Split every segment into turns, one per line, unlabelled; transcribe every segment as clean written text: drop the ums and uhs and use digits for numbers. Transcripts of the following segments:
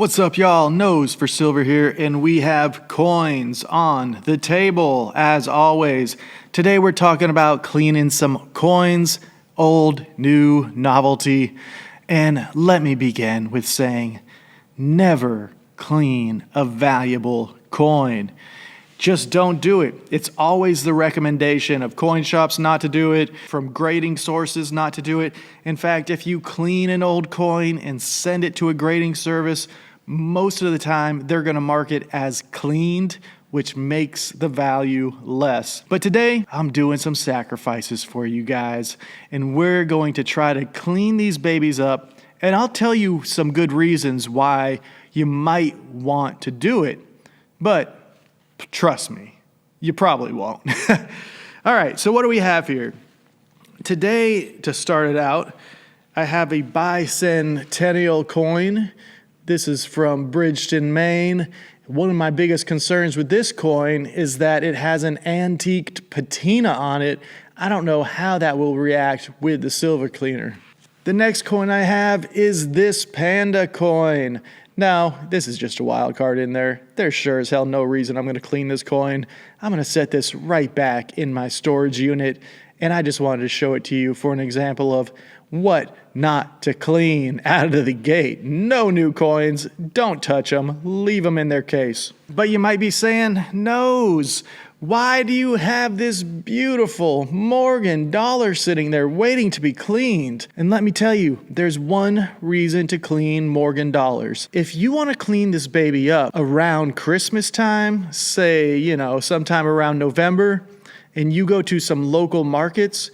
What's up, y'all? Nose for Silver here, and we have coins on the table as always. Today we're talking about cleaning some coins, old, new, novelty. And let me begin with saying, never clean a valuable coin. Just don't do it. It's always the recommendation of coin shops not to do it, from grading sources not to do it. In fact, if you clean an old coin and send it to a grading service, most of the time they're going to mark it as cleaned, which makes the value less. But today I'm doing some sacrifices for you guys, and we're going to try to clean these babies up, and I'll tell you some good reasons why you might want to do it. But trust me, you probably won't. All right, so what do we have here? Today, to start it out, I have a bicentennial coin. This is from Bridgeton, Maine. One of my biggest concerns with this coin is that it has an antiqued patina on it. I don't know how that will react with the silver cleaner. The next coin I have is this panda coin. Now, this is just a wild card in there. There's sure as hell no reason I'm going to clean this coin. I'm going to set this right back in my storage unit, and I just wanted to show it to you for an example of what not to clean out of the gate. No new coins, don't touch them, leave them in their case. But you might be saying, Nose, why do you have this beautiful Morgan dollar sitting there waiting to be cleaned? And let me tell you, there's one reason to clean Morgan dollars. If you want to clean this baby up around Christmas time, say, sometime around November, and you go to some local markets,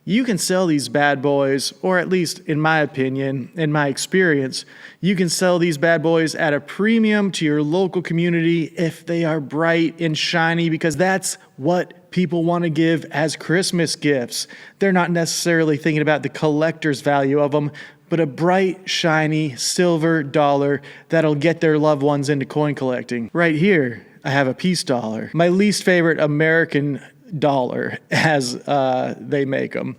you can sell these bad boys, or at least in my opinion, in my experience, you can sell these bad boys at a premium to your local community if they are bright and shiny, because that's what people want to give as Christmas gifts. They're not necessarily thinking about the collector's value of them, but a bright, shiny silver dollar that'll get their loved ones into coin collecting. Right here, I have a peace dollar. My least favorite American dollar as they make them.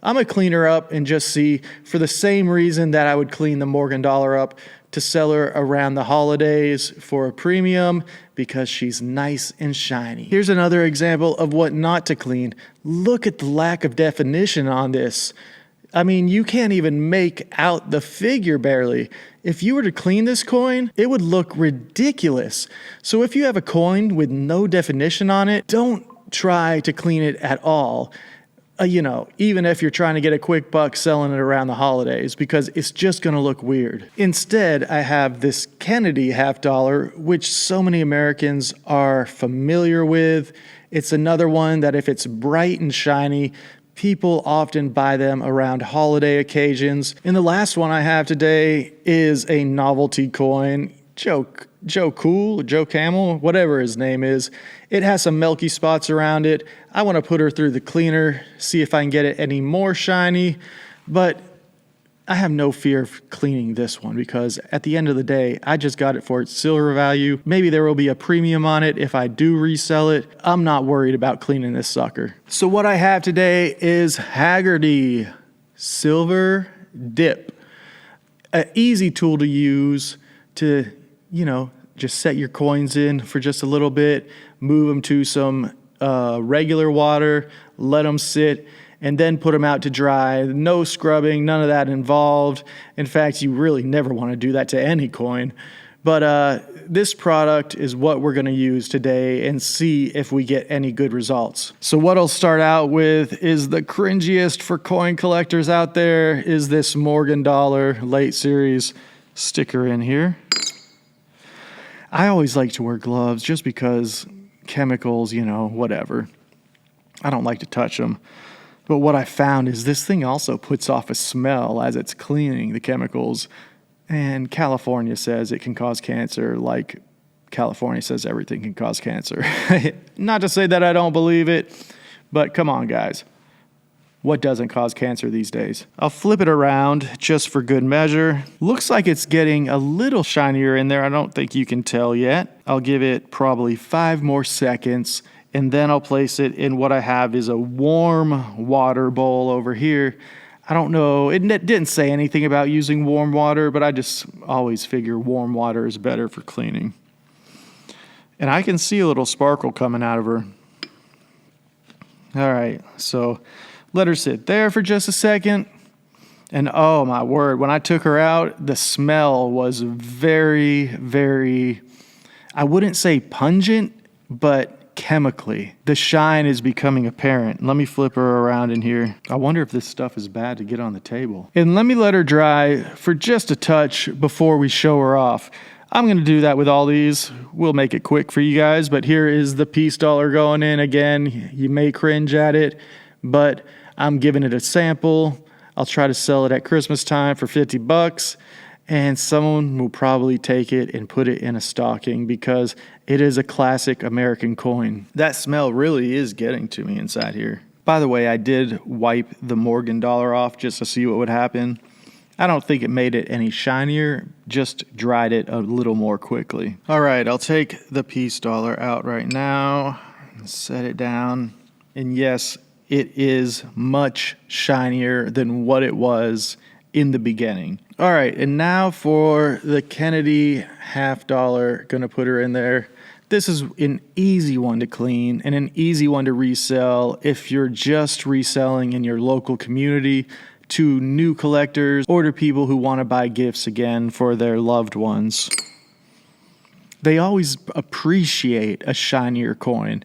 I'm gonna clean her up and just see, for the same reason that I would clean the Morgan dollar up, to sell her around the holidays for a premium, because she's nice and shiny. Here's another example of what not to clean. Look at the lack of definition on this. I mean, you can't even make out the figure barely. If you were to clean this coin, it would look ridiculous. So if you have a coin with no definition on it, don't try to clean it at all. Even if you're trying to get a quick buck selling it around the holidays, because it's just going to look weird. Instead, I have this Kennedy half dollar, which so many Americans are familiar with. It's another one that if it's bright and shiny, people often buy them around holiday occasions. And the last one I have today is a novelty coin. Joe Cool, Joe Camel, whatever his name is. It has some milky spots around it. I want to put her through the cleaner, see if I can get it any more shiny. But I have no fear of cleaning this one, because at the end of the day, I just got it for its silver value. Maybe there will be a premium on it if I do resell it. I'm not worried about cleaning this sucker. So what I have today is Haggerty Silver Dip. An easy tool to use to just set your coins in for just a little bit, move them to some regular water, let them sit, and then put them out to dry. No scrubbing, none of that involved. In fact, you really never want to do that to any coin. But this product is what we're going to use today and see if we get any good results. So what I'll start out with is the cringiest for coin collectors out there, is this Morgan dollar late series sticker in here. I always like to wear gloves just because chemicals, whatever. I don't like to touch them. But what I found is this thing also puts off a smell as it's cleaning the chemicals. And California says it can cause cancer, like California says everything can cause cancer. Not to say that I don't believe it, but come on, guys. What doesn't cause cancer these days? I'll flip it around just for good measure. Looks like it's getting a little shinier in there. I don't think you can tell yet. I'll give it probably 5 more seconds, and then I'll place it in what I have is a warm water bowl over here. I don't know. It didn't say anything about using warm water, but I just always figure warm water is better for cleaning. And I can see a little sparkle coming out of her. All right, so let her sit there for just a second. And oh my word, when I took her out, the smell was very, very, I wouldn't say pungent, but chemically. The shine is becoming apparent. Let me flip her around in here. I wonder if this stuff is bad to get on the table. And let me let her dry for just a touch before we show her off. I'm going to do that with all these. We'll make it quick for you guys, but here is the piece dollar going in. Again, you may cringe at it, but I'm giving it a sample. I'll try to sell it at Christmas time for $50, and someone will probably take it and put it in a stocking because it is a classic American coin. That smell really is getting to me inside here. By the way, I did wipe the Morgan dollar off just to see what would happen. I don't think it made it any shinier, just dried it a little more quickly. All right, I'll take the piece dollar out right now and set it down. And yes, it is much shinier than what it was in the beginning. All right, and now for the Kennedy half dollar, gonna put her in there. This is an easy one to clean and an easy one to resell if you're just reselling in your local community to new collectors or to people who want to buy gifts again for their loved ones. They always appreciate a shinier coin,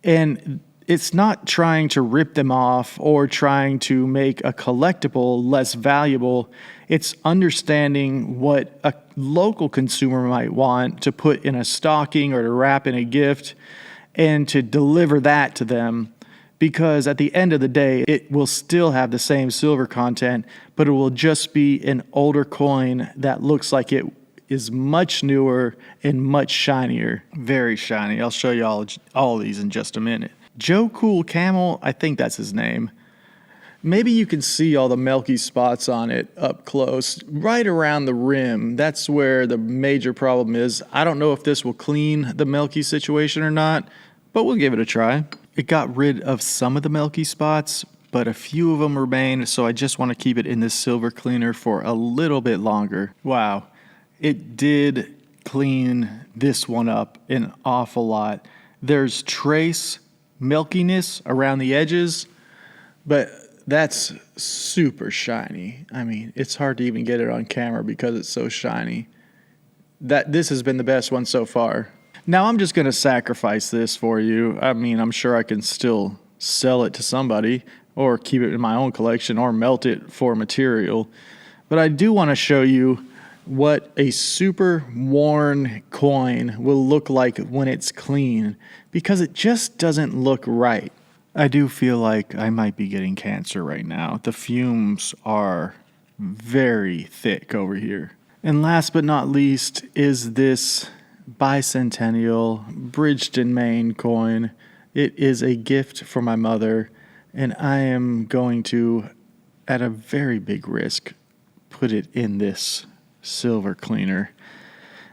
and it's not trying to rip them off or trying to make a collectible less valuable. It's understanding what a local consumer might want to put in a stocking or to wrap in a gift and to deliver that to them. Because at the end of the day, it will still have the same silver content, but it will just be an older coin that looks like it is much newer and much shinier. Very shiny. I'll show you all of these in just a minute. Joe Cool Camel, I think that's his name. Maybe you can see all the milky spots on it up close, right around the rim. That's where the major problem is. I don't know if this will clean the milky situation or not, but we'll give it a try. It got rid of some of the milky spots, but a few of them remain, so I just want to keep it in this silver cleaner for a little bit longer. Wow, it did clean this one up an awful lot. There's trace milkiness around the edges, but that's super shiny. I mean, it's hard to even get it on camera because it's so shiny. This has been the best one so far. Now I'm just going to sacrifice this for you. I mean, I'm sure I can still sell it to somebody or keep it in my own collection or melt it for material. But I do want to show you what a super worn coin will look like when it's clean, because it just doesn't look right. I do feel like I might be getting cancer right now. The fumes are very thick over here. And last but not least is this bicentennial Bridgeton, Maine coin. It is a gift for my mother, and I am going to, at a very big risk, put it in this silver cleaner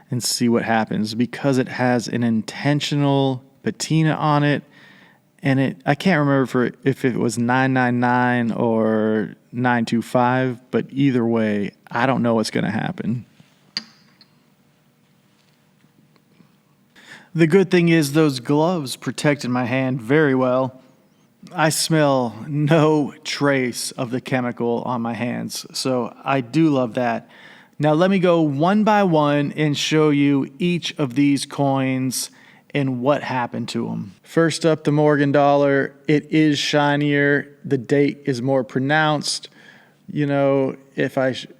and see what happens, because it has an intentional patina on it, and I can't remember if it was 999 or 925, but either way, I don't know what's going to happen. The good thing is those gloves protected my hand very well. I smell no trace of the chemical on my hands, so I do love that. Now let me go one by one and show you each of these coins and what happened to them. First up, the Morgan dollar. It is shinier. The date is more pronounced. You know,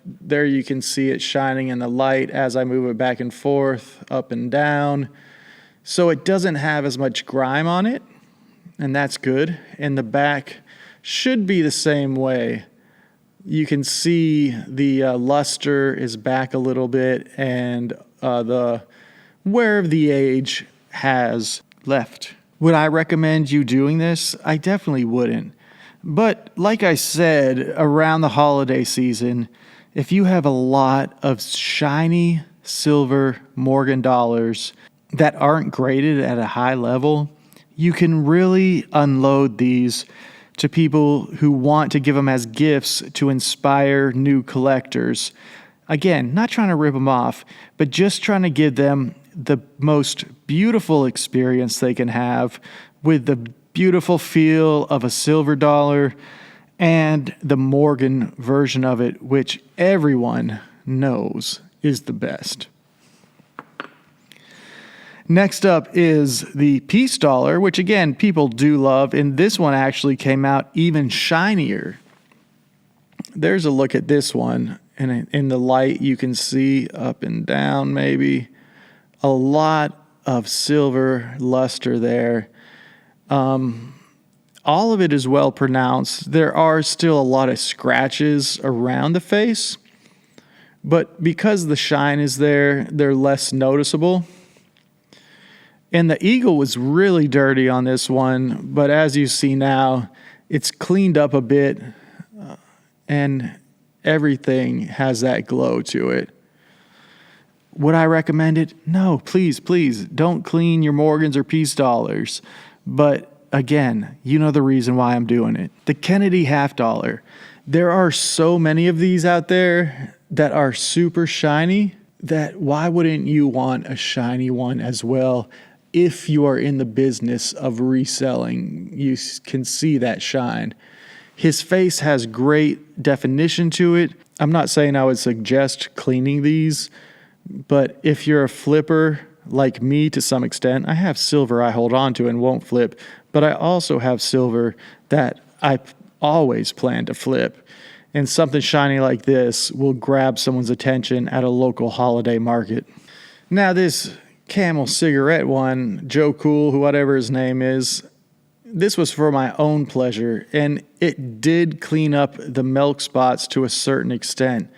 there you can see it shining in the light as I move it back and forth, up and down. So it doesn't have as much grime on it, and that's good. And the back should be the same way. You can see the luster is back a little bit, and where the age has left. Would I recommend you doing this? I definitely wouldn't. But like I said, around the holiday season, if you have a lot of shiny silver Morgan dollars that aren't graded at a high level, you can really unload these to people who want to give them as gifts to inspire new collectors. Again, not trying to rip them off, but just trying to give them the most beautiful experience they can have with the beautiful feel of a silver dollar and the Morgan version of it, which everyone knows is the best. Next up is the piece dollar, which again, people do love, and this one actually came out even shinier. There's a look at this one, and in the light you can see up and down maybe a lot of silver luster there. All of it is well pronounced. There are still a lot of scratches around the face, but because the shine is there, they're less noticeable. And the eagle was really dirty on this one, but as you see now, it's cleaned up a bit, and everything has that glow to it. Would I recommend it? No, please, don't clean your Morgans or piece dollars. But again, you know the reason why I'm doing it. The Kennedy half dollar. There are so many of these out there that are super shiny that why wouldn't you want a shiny one as well? If you are in the business of reselling, you can see that shine. His face has great definition to it. I'm not saying I would suggest cleaning these, but if you're a flipper like me to some extent, I have silver I hold on to and won't flip, but I also have silver that I always plan to flip. And something shiny like this will grab someone's attention at a local holiday market. Now this Camel cigarette one, Joe Cool, whatever his name is, this was for my own pleasure, and it did clean up the milk spots to a certain extent.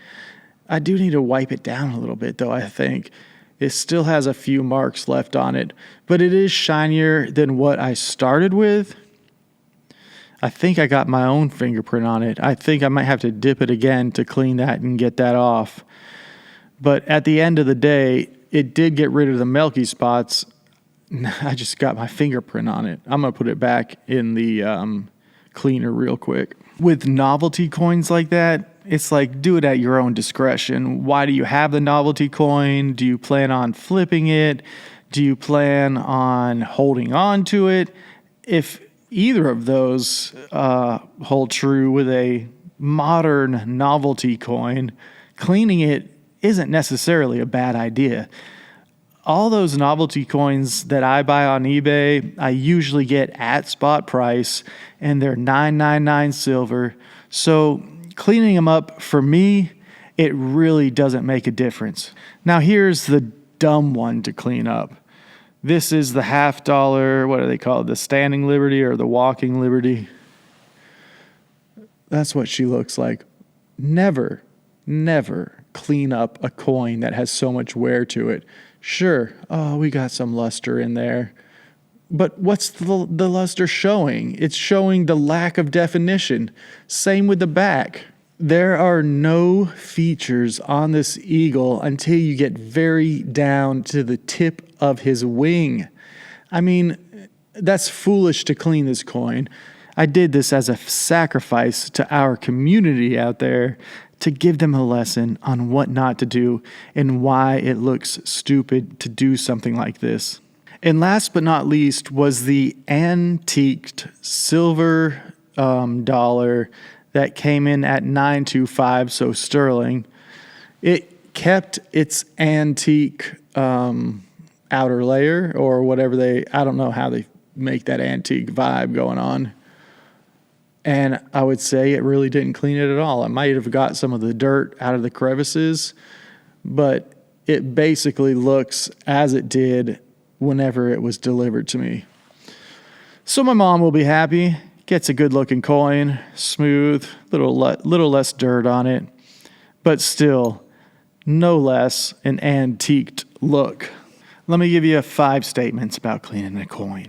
I do need to wipe it down a little bit, though, I think. It still has a few marks left on it, but it is shinier than what I started with. I think I got my own fingerprint on it. I think I might have to dip it again to clean that and get that off. But at the end of the day, it did get rid of the milky spots. I just got my fingerprint on it. I'm going to put it back in the cleaner real quick. With novelty coins like that, it's like, do it at your own discretion. Why do you have the novelty coin? Do you plan on flipping it? Do you plan on holding on to it? If either of those hold true with a modern novelty coin, cleaning it isn't necessarily a bad idea. All those novelty coins that I buy on eBay, I usually get at spot price, and they're $9.99 silver. So cleaning them up, for me, it really doesn't make a difference. Now here's the dumb one to clean up. This is the half dollar, what do they call it? The standing liberty or the walking liberty? That's what she looks like. Never clean up a coin that has so much wear to it. Sure, we got some luster in there. But what's the luster showing? It's showing the lack of definition. Same with the back. There are no features on this eagle until you get very down to the tip of his wing. I mean, that's foolish to clean this coin. I did this as a sacrifice to our community out there to give them a lesson on what not to do and why it looks stupid to do something like this. And last but not least was the antiqued silver dollar that came in at $9.25, so sterling. It kept its antique outer layer or whatever I don't know how they make that antique vibe going on. And I would say it really didn't clean it at all. I might have got some of the dirt out of the crevices, but it basically looks as it did whenever it was delivered to me. So my mom will be happy. Gets a good looking coin, smooth, little less dirt on it, but still no less an antiqued look. Let me give you 5 statements about cleaning a coin.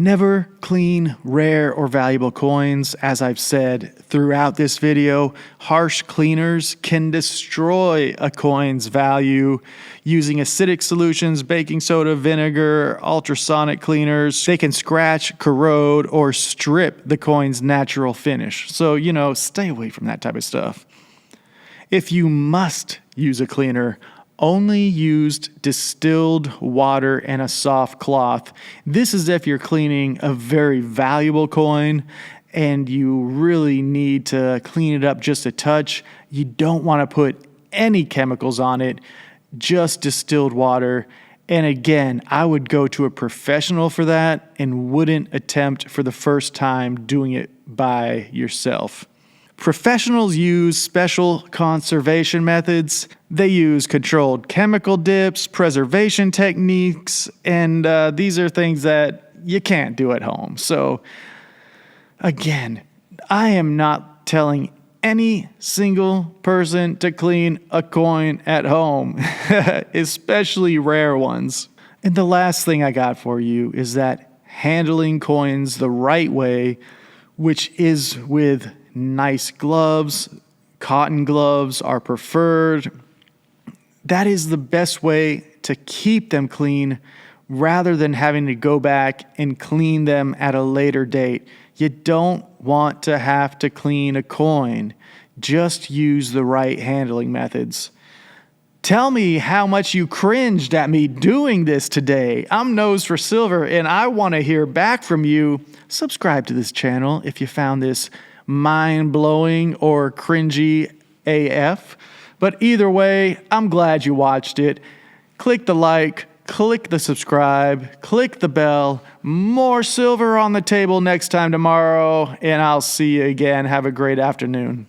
Never clean rare or valuable coins. As I've said throughout this video, harsh cleaners can destroy a coin's value. Using acidic solutions, baking soda, vinegar, ultrasonic cleaners, they can scratch, corrode, or strip the coin's natural finish. So, stay away from that type of stuff. If you must use a cleaner, only used distilled water and a soft cloth. This is if you're cleaning a very valuable coin and you really need to clean it up just a touch. You don't want to put any chemicals on it, just distilled water. And again, I would go to a professional for that and wouldn't attempt for the first time doing it by yourself. Professionals use special conservation methods. They use controlled chemical dips, preservation techniques, and these are things that you can't do at home. So again, I am not telling any single person to clean a coin at home, especially rare ones. And the last thing I got for you is that handling coins the right way, which is with nice gloves. Cotton gloves are preferred. That is the best way to keep them clean rather than having to go back and clean them at a later date. You don't want to have to clean a coin. Just use the right handling methods. Tell me how much you cringed at me doing this today. I'm Nose for Silver, and I want to hear back from you. Subscribe to this channel if you found this mind-blowing or cringy AF. But either way, I'm glad you watched it. Click the like, click the subscribe, click the bell. More silver on the table next time tomorrow, and I'll see you again. Have a great afternoon.